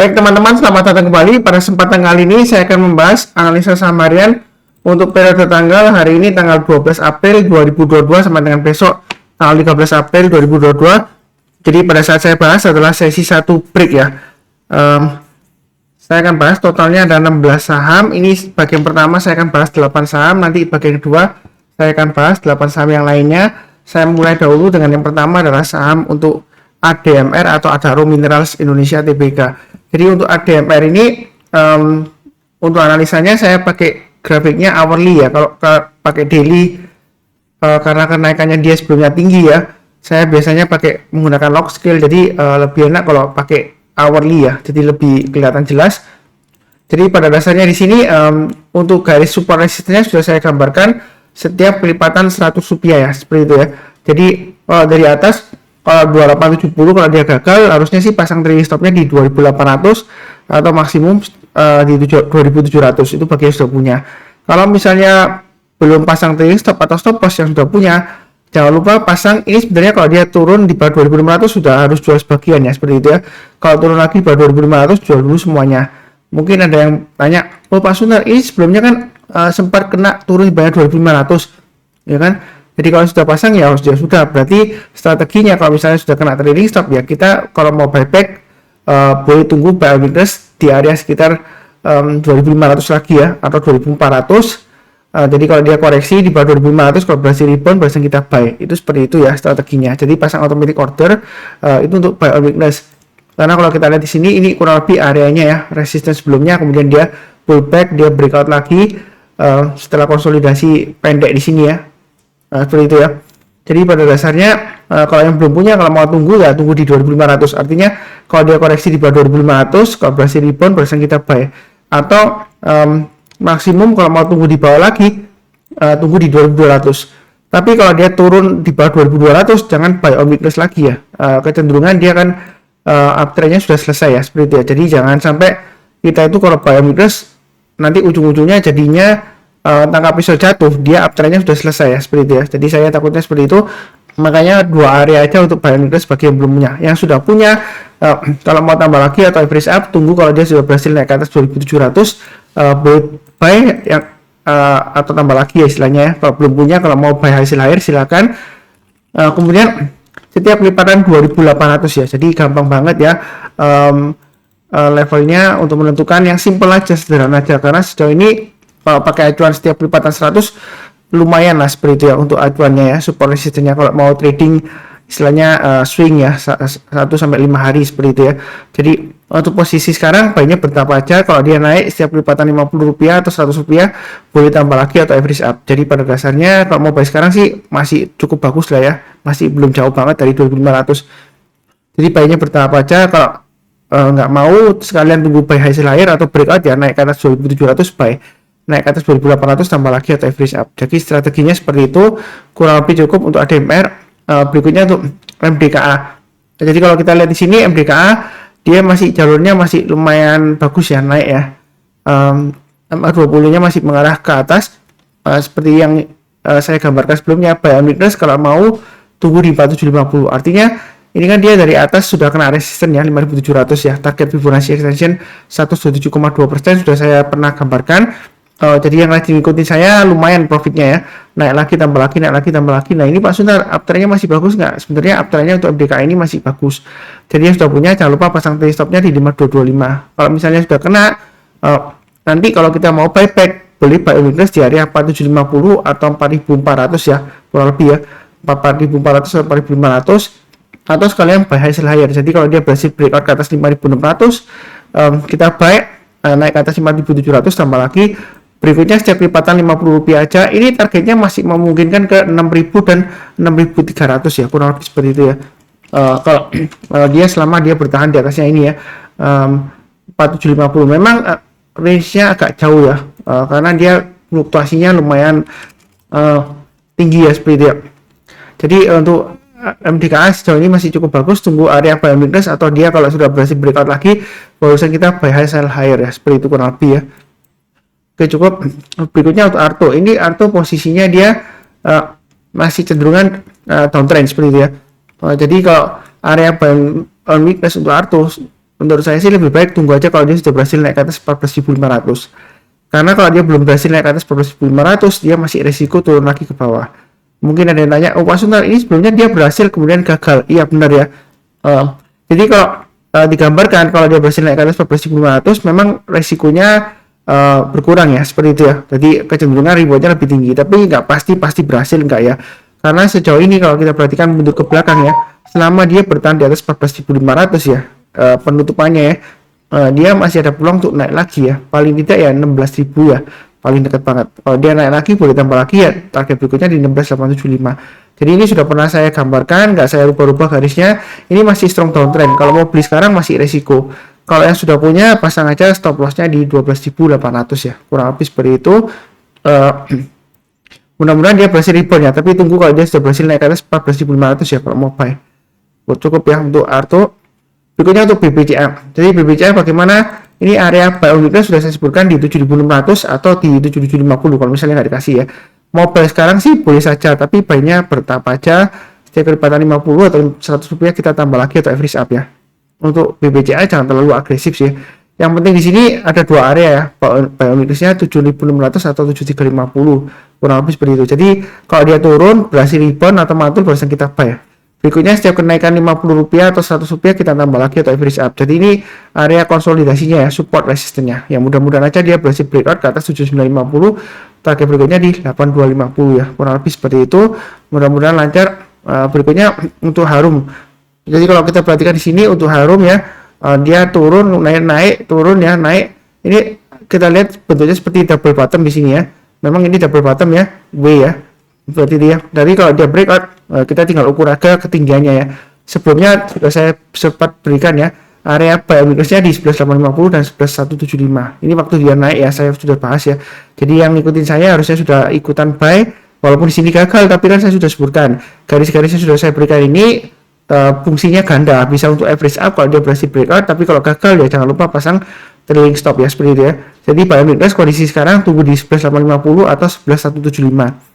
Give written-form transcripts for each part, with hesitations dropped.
Baik teman-teman, selamat datang kembali. Pada kesempatan kali ini saya akan membahas analisa saham harian untuk periode tanggal hari ini tanggal 12 April 2022 sampai dengan besok tanggal 13 April 2022. Jadi pada saat saya bahas adalah sesi 1 break ya. Saya akan bahas totalnya ada 16 saham. Ini bagian pertama saya akan bahas 8 saham, nanti bagian kedua saya akan bahas 8 saham yang lainnya. Saya mulai dahulu dengan yang pertama adalah saham untuk ADMR atau Adaro Minerals Indonesia Tbk. Jadi untuk ADMR ini untuk analisanya saya pakai grafiknya hourly ya. Kalau pakai daily karena kenaikannya dia sebelumnya tinggi ya, saya biasanya pakai menggunakan log scale. Jadi lebih enak kalau pakai hourly ya, jadi lebih kelihatan jelas. Jadi pada dasarnya di sini untuk garis support resistance sudah saya gambarkan setiap kelipatan 100 rupiah ya, seperti itu ya. Jadi dari atas kalau 2870 kalau dia gagal harusnya sih pasang trailing stopnya di 2800 atau maksimum di 2700, itu bagi yang sudah punya. Kalau misalnya belum pasang trailing stop atau stop loss yang sudah punya, jangan lupa pasang ini. Sebenarnya kalau dia turun di bawah 2500 sudah harus jual sebagian ya, seperti itu ya. Kalau turun lagi di bawah 2500 jual dulu semuanya. Mungkin ada yang tanya, oh Pak Sunar ini sebelumnya kan sempat kena turun di bawah 2500 ya kan. Jadi kalau sudah pasang ya harus sudah, berarti strateginya kalau misalnya sudah kena trailing stop ya, kita kalau mau buyback boleh tunggu buy weakness di area sekitar 2500 lagi ya, atau 2400. Jadi kalau dia koreksi di bawah 2500 kalau berhasil rebound barusan kita buy, itu seperti itu ya strateginya. Jadi pasang automatic order itu untuk buy weakness, karena kalau kita lihat di sini ini kurang lebih areanya ya, resistance sebelumnya, kemudian dia pullback, dia breakout lagi setelah konsolidasi pendek di sini ya. Seperti itu ya. Jadi pada dasarnya kalau yang belum punya, kalau mau tunggu ya tunggu di 2500. Artinya kalau dia koreksi di bawah 2500 kalau berhasil rebound barusan kita buy, atau maksimum kalau mau tunggu di bawah lagi tunggu di 2200. Tapi kalau dia turun di bawah 2200 jangan buy on weakness lagi ya. Kecenderungan dia kan uptrendnya sudah selesai ya, seperti itu ya. Jadi jangan sampai kita itu kalau buy on weakness nanti ujung-ujungnya jadinya tangkap pisau jatuh, dia uptrendnya sudah selesai ya, seperti itu ya. Jadi saya takutnya seperti itu, makanya dua area aja untuk buy and weakness bagi yang belum punya. Yang sudah punya kalau mau tambah lagi atau average up, tunggu kalau dia sudah berhasil naik ke atas 2700 buy yang atau tambah lagi ya istilahnya ya. Kalau belum punya, kalau mau buy hasil akhir silakan. Kemudian setiap lipatan 2800 ya, jadi gampang banget ya. Levelnya untuk menentukan yang simple aja, sederhana aja, karena sejauh ini kalau pakai acuan setiap lipatan 100 lumayan lah, seperti itu ya untuk acuannya ya. Support resistance-nya kalau mau trading istilahnya swing ya 1 sampai 5 hari, seperti itu ya. Jadi untuk posisi sekarang baiknya bertahap aja. Kalau dia naik setiap lipatan 50 rupiah atau 100 rupiah boleh tambah lagi atau average up. Jadi pada dasarnya kalau mau buy sekarang sih masih cukup bagus lah ya, masih belum jauh banget dari 2500. Jadi baiknya bertahap aja. Kalau nggak mau sekalian tunggu buy hasil akhir atau breakout ya, naik ke atas 2700 buy, naik ke atas 2800 tambah lagi atau average up. Jadi strateginya seperti itu, kurang lebih cukup untuk ADMR. Berikutnya untuk MDKA. Jadi kalau kita lihat di sini MDKA dia masih jalurnya masih lumayan bagus ya, naik ya. MA20 nya masih mengarah ke atas seperti yang saya gambarkan sebelumnya. Buy on weakness kalau mau tunggu di 4750. Artinya ini kan dia dari atas sudah kena resisten ya 5700 ya. Target Fibonacci extension 127,2% sudah saya pernah gambarkan. Jadi yang lagi ngikutin saya lumayan profitnya ya, naik lagi tambah lagi, naik lagi tambah lagi. Nah ini Pak Sunar, uptrendnya masih bagus nggak? Sebenarnya uptrendnya untuk MDKA ini masih bagus. Jadi yang sudah punya jangan lupa pasang trailing stopnya di 5225. Kalau misalnya sudah kena, nanti kalau kita mau buyback boleh buy weakness di area 4750 atau 4400 ya, kurang lebih ya 4400 atau 4500, atau sekalian buy hasil higher. Jadi kalau dia berhasil breakout ke atas 5600 kita buy, naik ke atas 5700 tambah lagi. Berikutnya setiap lipatan 50 rupiah aja. Ini targetnya masih memungkinkan ke 6000 dan 6300 ya, kurang lebih seperti itu ya. Kalau dia selama dia bertahan di atasnya ini ya 4750, memang range-nya agak jauh ya, karena dia fluktuasinya lumayan tinggi ya, seperti itu ya. Jadi untuk MDKA sejauh ini masih cukup bagus, tunggu area buy weakness atau dia kalau sudah berhasil breakout lagi barusan kita buy high sell higher ya, seperti itu kurang lebih ya. Oke cukup. Berikutnya untuk Arto. Ini Arto posisinya dia masih cenderungan downtrend seperti itu ya. Jadi kalau area buy on weakness untuk Arto menurut saya sih lebih baik tunggu aja kalau dia sudah berhasil naik ke atas 14.500. Karena kalau dia belum berhasil naik ke atas 14.500, dia masih resiko turun lagi ke bawah. Mungkin ada yang tanya, oh Pak Suntar, ini sebelumnya dia berhasil kemudian gagal. Iya benar ya. Jadi kalau digambarkan kalau dia berhasil naik ke atas 14.500, memang resikonya berkurang ya, seperti itu ya. Jadi kecenderungan rewardnya lebih tinggi, tapi nggak pasti berhasil nggak ya. Karena sejauh ini kalau kita perhatikan mundur ke belakang ya, selama dia bertahan di atas 14.500 ya, penutupannya ya, dia masih ada peluang untuk naik lagi ya, paling tidak ya 16.000 ya, paling dekat banget. Kalau dia naik lagi boleh tambah lagi ya, target berikutnya di 16.875. Jadi ini sudah pernah saya gambarkan, nggak saya rubah-rubah garisnya. Ini masih strong downtrend. Kalau mau beli sekarang masih resiko. Kalau yang sudah punya, pasang aja stop lossnya di 12.800 ya, kurang lebih seperti itu. Mudah-mudahan dia berhasil rebound ya, tapi tunggu kalau dia sudah berhasil naik ke atas 14.500 ya kalau mau buy. Cukup ya untuk Arto. Berikutnya untuk BBCA. Jadi BBCA bagaimana? Ini area buy on weakness sudah saya sebutkan di 7.600 atau di 7.750 kalau misalnya nggak dikasih ya. Mau buy sekarang sih boleh saja, tapi buy-nya bertahap aja. Setiap kelipatan 50 atau 100 rupiah kita tambah lagi atau average up ya. Untuk BBCA jangan terlalu agresif sih. Yang penting di sini ada dua area ya, buy on weakness-nya 7.600 atau 7.350, kurang lebih seperti itu. Jadi kalau dia turun berhasil rebound atau mantul barusan kita buy ya. Berikutnya setiap kenaikan 50 rupiah atau 100 rupiah kita tambah lagi atau average up. Jadi ini area konsolidasinya ya, support resistennya. Ya mudah-mudahan aja dia berhasil breakout ke atas 7950, target berikutnya di 8250 ya. Kurang lebih seperti itu. Mudah-mudahan lancar. Berikutnya untuk Harum. Jadi kalau kita perhatikan di sini untuk Harum ya, dia turun naik turun ya, naik. Ini kita lihat bentuknya seperti double bottom di sini ya. Memang ini double bottom ya, W ya. Seperti dia. Dari kalau dia breakout, kita tinggal ukur aja ketinggiannya ya. Sebelumnya sudah saya sempat berikan ya, area buy weakness-nya di 11.850 dan 11.175. Ini waktu dia naik ya, saya sudah bahas ya. Jadi yang ngikutin saya harusnya sudah ikutan buy, walaupun di sini gagal, tapi kan saya sudah sebutkan garis-garisnya sudah saya berikan ini. Fungsinya ganda, bisa untuk average up kalau dia berhasil breakout, tapi kalau gagal ya jangan lupa pasang trailing stop ya, seperti itu ya. Jadi buy weakness kondisi sekarang tunggu di 11.850 atau 11.175.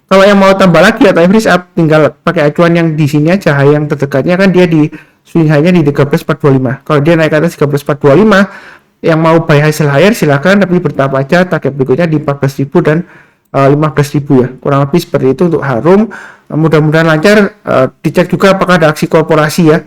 Kalau yang mau tambah lagi atau average up, tinggal pakai acuan yang di sini aja, high yang terdekatnya kan dia di swing high-nya di 13.425. Kalau dia naik ke atas 13.425, yang mau buy hasil higher silakan, tapi bertahap aja, target berikutnya di 14.000 dan 15.000 ya. Kurang lebih seperti itu untuk Harum. Mudah-mudahan lancar. Dicek juga apakah ada aksi korporasi ya.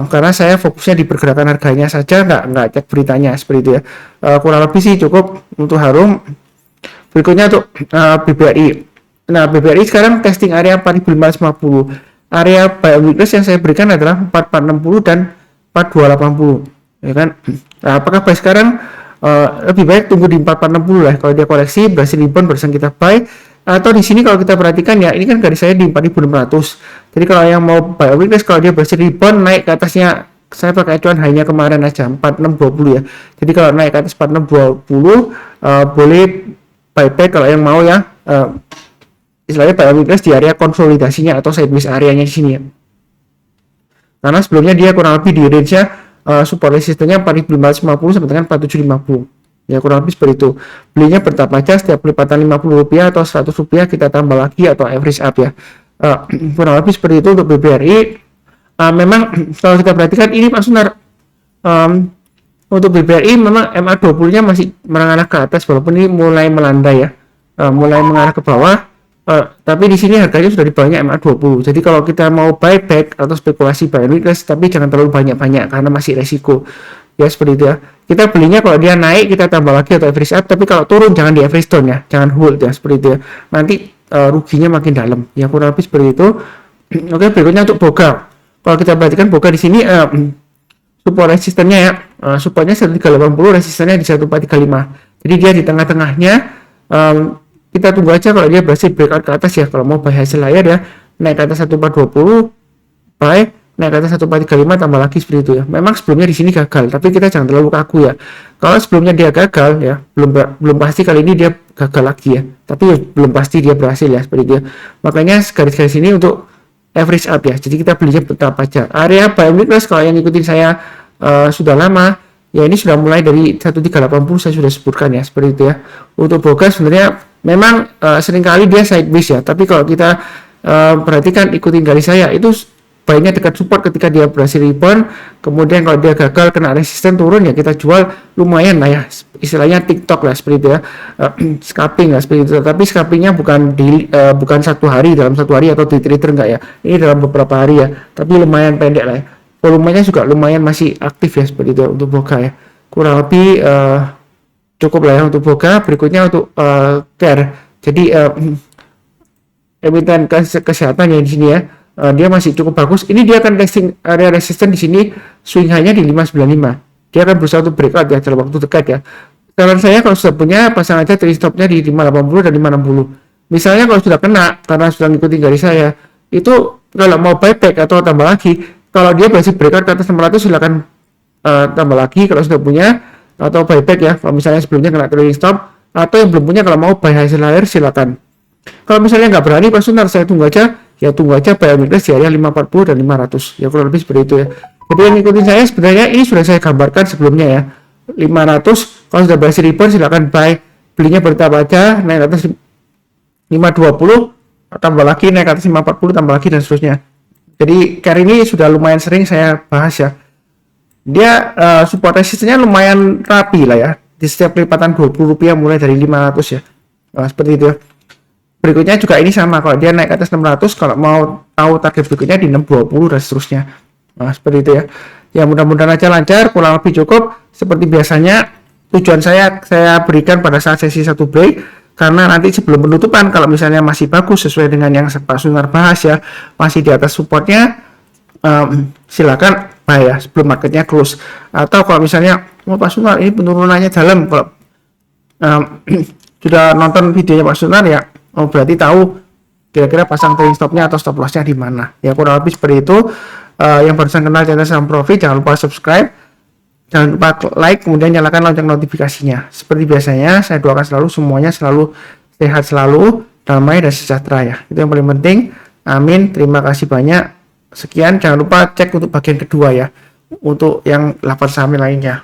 Karena saya fokusnya di pergerakan harganya saja, nggak cek beritanya seperti itu ya. Kurang lebih sih cukup untuk Harum. Berikutnya untuk BBRI. Nah, BBRI sekarang testing area 4.550. Area buy weakness yang saya berikan adalah 4.460 dan 4.280. Ya kan? Nah, apakah buy sekarang lebih baik tunggu di 4.460 lah. Kalau dia koreksi berhasil rebound barusan kita buy. Atau di sini kalau kita perhatikan ya, ini kan garis saya di 4.600. Jadi kalau yang mau buy weakness, kalau dia berhasil rebound naik ke atasnya, saya pakai acuan hanya kemarin aja 4620 ya. Jadi kalau naik ke atas 4620 boleh buyback kalau yang mau ya. Istilahnya buy weakness di area konsolidasinya atau sideways areanya di sini ya. Karena sebelumnya dia kurang lebih di range-nya support resistennya 4.550 sampai dengan 4.750. Ya kurang lebih seperti itu. Belinya bertahap aja, setiap pelipatan 50 rupiah atau 100 rupiah kita tambah lagi atau average up ya. Kurang lebih seperti itu untuk BBRI. Memang kalau kita perhatikan ini Pak Sunar, untuk BBRI memang MA20 nya masih mengarah ke atas walaupun ini mulai melandai ya, mulai mengarah ke bawah. Tapi di sini harganya sudah di bawahnya MA20. Jadi kalau kita mau buyback atau spekulasi buy weakness, tapi jangan terlalu banyak-banyak karena masih resiko. Ya seperti itu ya. Kita belinya kalau dia naik kita tambah lagi atau average up, tapi kalau turun jangan di average down ya, jangan hold ya seperti itu ya. Nanti ruginya makin dalam. Ya kurang lebih seperti itu. Oke, berikutnya untuk Boga. Kalau kita perhatikan Boga di sini support resistennya ya, supportnya 1380, resistennya di 1435. Jadi dia di tengah-tengahnya. Kita tunggu aja kalau dia berhasil breakout ke atas ya. Kalau mau buy hasil layar ya, naik ke atas 1420 buy, naik ke atas 1435 tambah lagi seperti itu ya. Memang sebelumnya di sini gagal, tapi kita jangan terlalu kaku ya. Kalau sebelumnya dia gagal ya, belum pasti kali ini dia gagal lagi ya. Tapi belum pasti dia berhasil ya seperti itu ya. Makanya garis-garis ini untuk average up ya. Jadi kita belinya bertahap aja. Area buy weakness kalau yang ngikutin saya sudah lama ya, ini sudah mulai dari 1380 saya sudah sebutkan ya seperti itu ya. Untuk Boga sebenarnya memang seringkali dia sideways ya, tapi kalau kita perhatikan ikutin garis saya itu buy-nya dekat support ketika dia berhasil rebound, kemudian kalau dia gagal kena resisten turun ya kita jual, lumayan lah ya, istilahnya TikTok lah seperti itu ya, scalping lah seperti itu. Tapi scalpingnya bukan dalam satu hari atau day trader enggak ya, ini dalam beberapa hari ya, tapi lumayan pendek lah ya, volumenya juga lumayan masih aktif ya seperti itu untuk Boga ya, kurang lebih cukup lah ya untuk Boga. Berikutnya untuk Care, jadi emiten kesehatan ya di sini ya. Dia masih cukup bagus. Ini dia akan testing area resisten di sini, swing high-nya di 595. Dia akan berusaha untuk breakout ya dalam waktu dekat ya. Saran saya kalau sudah punya, pasang aja trailing stop-nya di 580 dan 560. Misalnya kalau sudah kena karena sudah ngikutin garis saya, itu kalau mau buyback atau tambah lagi, kalau dia berhasil breakout ke atas 600 silakan tambah lagi kalau sudah punya, atau buyback ya kalau misalnya sebelumnya kena trailing stop, atau yang belum punya kalau mau buy hasil akhir silakan. Kalau misalnya nggak berani Pak Sunar, saya tunggu aja buy weakness di area 540 dan 500 ya, kurang lebih seperti itu ya. Jadi yang ngikutin saya sebenarnya ini sudah saya gambarkan sebelumnya ya, 500 kalau sudah berhasil rebound silakan buy, belinya bertahap aja, naik atas 520 tambah lagi, naik atas 540 tambah lagi dan seterusnya. Jadi Care ini sudah lumayan sering saya bahas ya, dia support resistennya lumayan rapi lah ya, di setiap kelipatan Rp20 mulai dari 500 ya, seperti itu ya. Berikutnya juga ini sama, kalau dia naik ke atas 600 kalau mau tahu target berikutnya di 620 dan seterusnya. Seperti itu ya. Ya mudah-mudahan aja lancar, kurang lebih cukup. Seperti biasanya tujuan saya berikan pada saat sesi satu break, karena nanti sebelum penutupan kalau misalnya masih bagus sesuai dengan yang Pak Sunar bahas ya, masih di atas supportnya, silakan buy ya sebelum marketnya close. Atau kalau misalnya Pak Sunar ini penurunannya dalam, kalau sudah nonton videonya Pak Sunar ya, berarti tahu kira-kira pasang trailing stopnya atau stop lossnya di mana ya, kurang lebih seperti itu. Yang barusan kenal channel Saham Profit, jangan lupa subscribe, jangan lupa like, kemudian nyalakan lonceng notifikasinya. Seperti biasanya saya doakan selalu semuanya selalu sehat, selalu damai dan sejahtera ya, itu yang paling penting. Amin, terima kasih banyak. Sekian, jangan lupa cek untuk bagian kedua ya, untuk yang 8 saham lainnya.